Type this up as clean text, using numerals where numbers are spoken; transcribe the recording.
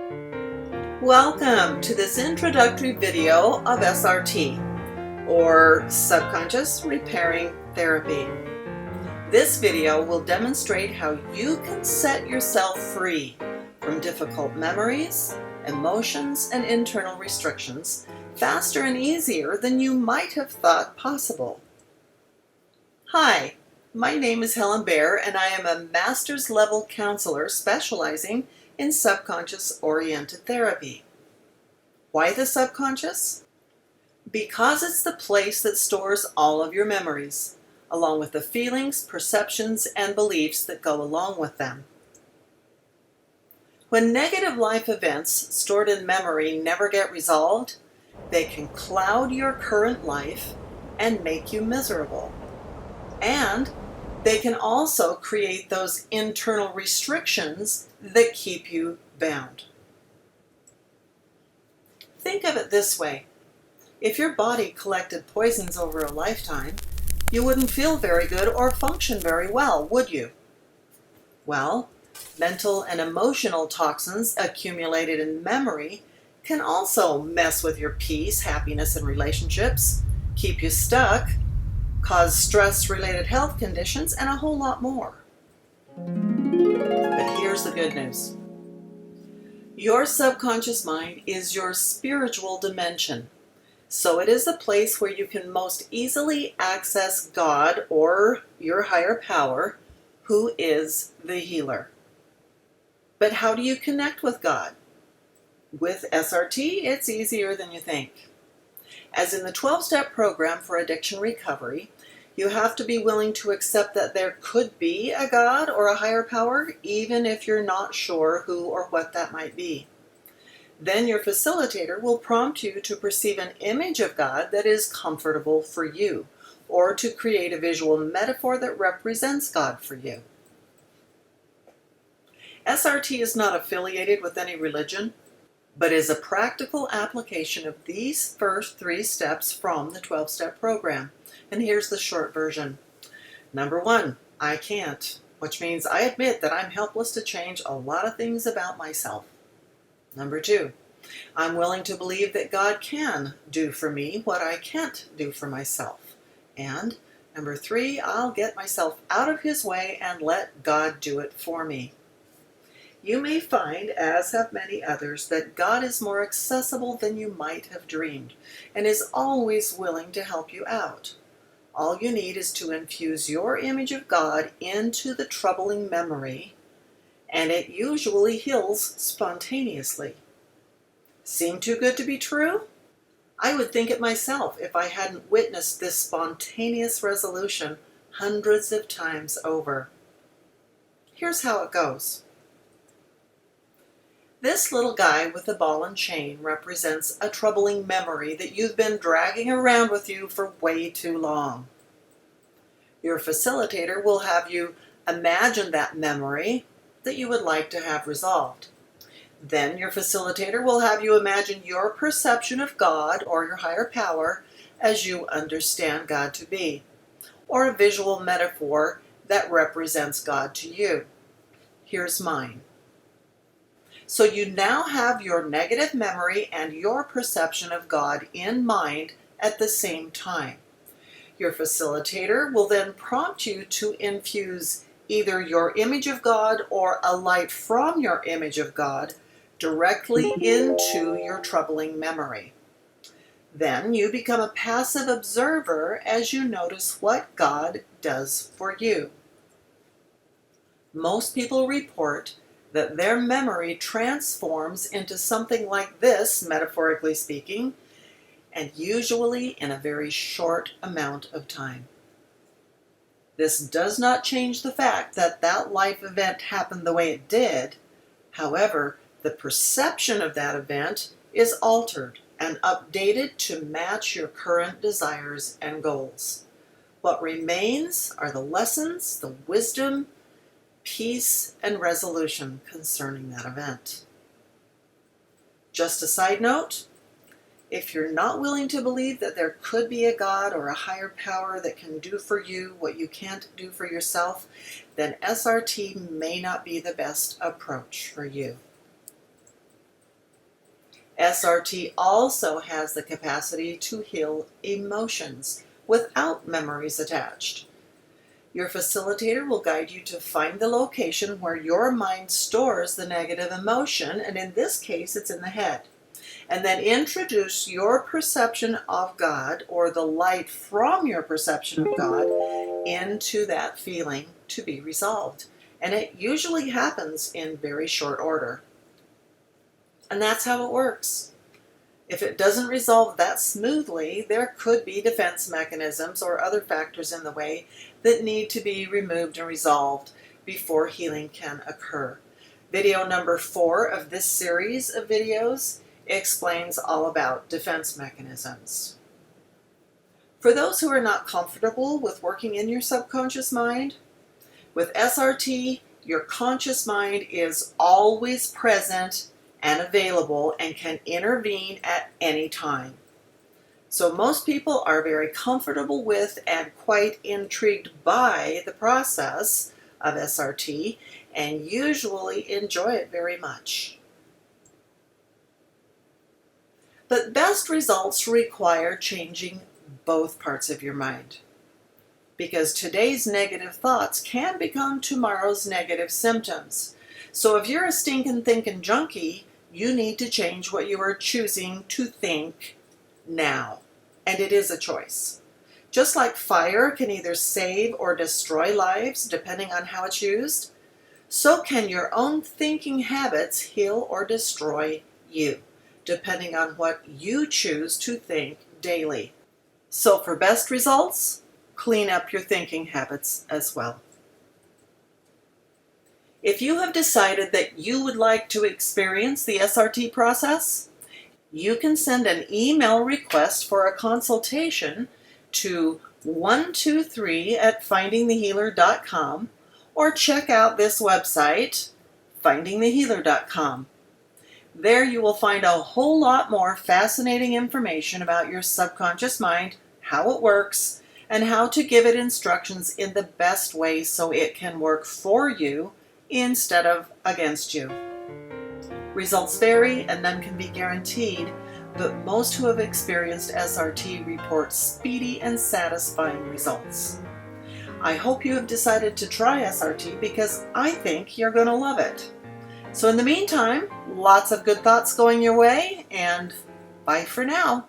Welcome to this introductory video of SRT, or Subconscious Repairing Therapy. This video will demonstrate how you can set yourself free from difficult memories, emotions, and internal restrictions faster and easier than you might have thought possible. Hi, my name is Helen Bair, and I am a master's level counselor specializing in subconscious-oriented therapy. Why the subconscious? Because it's the place that stores all of your memories, along with the feelings, perceptions, and beliefs that go along with them. When negative life events stored in memory never get resolved, they can cloud your current life and make you miserable. And they can also create those internal restrictions that keep you bound. Think of it this way. If your body collected poisons over a lifetime, you wouldn't feel very good or function very well, would you? Well, mental and emotional toxins accumulated in memory can also mess with your peace, happiness, and relationships, keep you stuck, cause stress-related health conditions, and a whole lot more. But here's the good news. Your subconscious mind is your spiritual dimension, so it is the place where you can most easily access God or your higher power, who is the healer. But how do you connect with God? With SRT, it's easier than you think. As in the 12-step program for addiction recovery, you have to be willing to accept that there could be a God or a higher power, even if you're not sure who or what that might be. Then your facilitator will prompt you to perceive an image of God that is comfortable for you, or to create a visual metaphor that represents God for you. SRT is not affiliated with any religion, but is a practical application of these first 3 steps from the 12-step program. And here's the short version. Number 1, I can't, which means I admit that I'm helpless to change a lot of things about myself. Number 2, I'm willing to believe that God can do for me what I can't do for myself. And number 3, I'll get myself out of His way and let God do it for me. You may find, as have many others, that God is more accessible than you might have dreamed and is always willing to help you out. All you need is to infuse your image of God into the troubling memory, and it usually heals spontaneously. Seem too good to be true? I would think it myself if I hadn't witnessed this spontaneous resolution hundreds of times over. Here's how it goes. This little guy with the ball and chain represents a troubling memory that you've been dragging around with you for way too long. Your facilitator will have you imagine that memory that you would like to have resolved. Then your facilitator will have you imagine your perception of God or your higher power as you understand God to be, or a visual metaphor that represents God to you. Here's mine. So you now have your negative memory and your perception of God in mind at the same time. Your facilitator will then prompt you to infuse either your image of God or a light from your image of God directly into your troubling memory. Then you become a passive observer as you notice what God does for you. Most people report that their memory transforms into something like this, metaphorically speaking, and usually in a very short amount of time. This does not change the fact that that life event happened the way it did. However, the perception of that event is altered and updated to match your current desires and goals. What remains are the lessons, the wisdom, peace, and resolution concerning that event. Just a side note, if you're not willing to believe that there could be a God or a higher power that can do for you what you can't do for yourself, then SRT may not be the best approach for you. SRT also has the capacity to heal emotions without memories attached. Your facilitator will guide you to find the location where your mind stores the negative emotion, and in this case, it's in the head. And then introduce your perception of God, or the light from your perception of God, into that feeling to be resolved. And it usually happens in very short order. And that's how it works. If it doesn't resolve that smoothly, there could be defense mechanisms or other factors in the way that need to be removed and resolved before healing can occur. Video number 4 of this series of videos explains all about defense mechanisms. For those who are not comfortable with working in your subconscious mind, with SRT, your conscious mind is always present and available and can intervene at any time. So most people are very comfortable with and quite intrigued by the process of SRT and usually enjoy it very much. But best results require changing both parts of your mind, because today's negative thoughts can become tomorrow's negative symptoms. So if you're a stinking thinking junkie, you need to change what you are choosing to think now. And it is a choice. Just like fire can either save or destroy lives depending on how it's used, so can your own thinking habits heal or destroy you, depending on what you choose to think daily. So for best results, clean up your thinking habits as well. If you have decided that you would like to experience the SRT process, you can send an email request for a consultation to 123@findingthehealer.com or check out this website, findingthehealer.com. There you will find a whole lot more fascinating information about your subconscious mind, how it works, and how to give it instructions in the best way so it can work for you instead of against you. Results vary and none can be guaranteed, but most who have experienced SRT report speedy and satisfying results. I hope you have decided to try SRT because I think you're going to love it. So in the meantime, lots of good thoughts going your way, and bye for now.